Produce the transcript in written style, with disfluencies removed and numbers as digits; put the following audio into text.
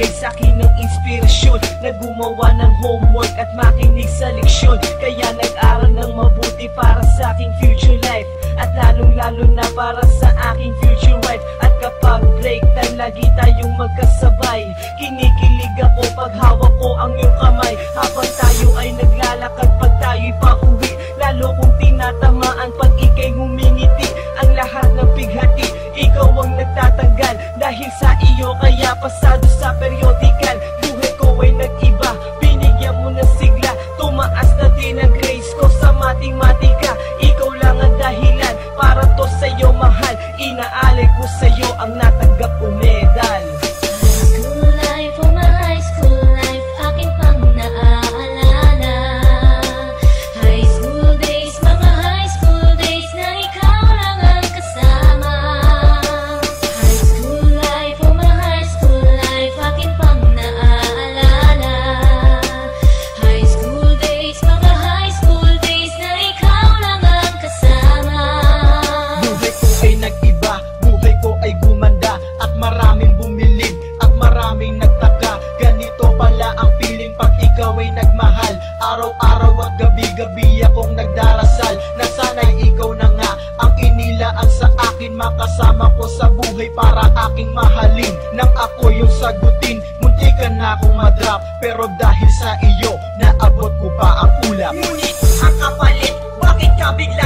nagbigay sa'kin ng inspirasyon na gumawa ng homework at makinig sa leksyon. Kaya nag-aral ng mabuti para sa aking future life, at lalong-lalo na para sa aking future wife. At kapag break time, lagi tayong magkasabay. Kinikilig ako pag hawak ko ang iyong kamay, habang tayo ay naglalakad pag tayo'y pauwi. Lalo kong tinatamaan pag ika'y humingiti. Ang lahat ng bighati, ikaw ang nagtatanggal. Dahil sa iyo kaya pasado sa periodical. Buhay ko ay nag-iba, binigyan mo ng sigla. Tumaas na din ang grades ko sa matematika. Ikaw lang ang dahilan para to sa'yo mahal. Inaalay ko sa'yo ang natanggap kong medal. School life, oh my high school life, akin pang naaalala. High school days, mga high school days na ikaw lang ang kasama. High school life, oh my high school life, akin pang naaalala. High school days, mga high school days na ikaw lang ang kasama. Buhay ko ay nag-iba, buhay ko ay gumanda, at maraming bumilib, at maraming nagtaka. Ganito pala ang feeling pag ikaw ay nagmahal. Araw-araw at gabi-gabi akong nagdarasal na sana'y ikaw na nga ang inilaan sa akin. Makasama ko sa buhay para aking mahalin. Nang ako yung sagutin, muntikan na akong madrop, pero dahil sa iyo, naabot ko pa ang ulap. Ngunit ang kapalit, bakit ka bigla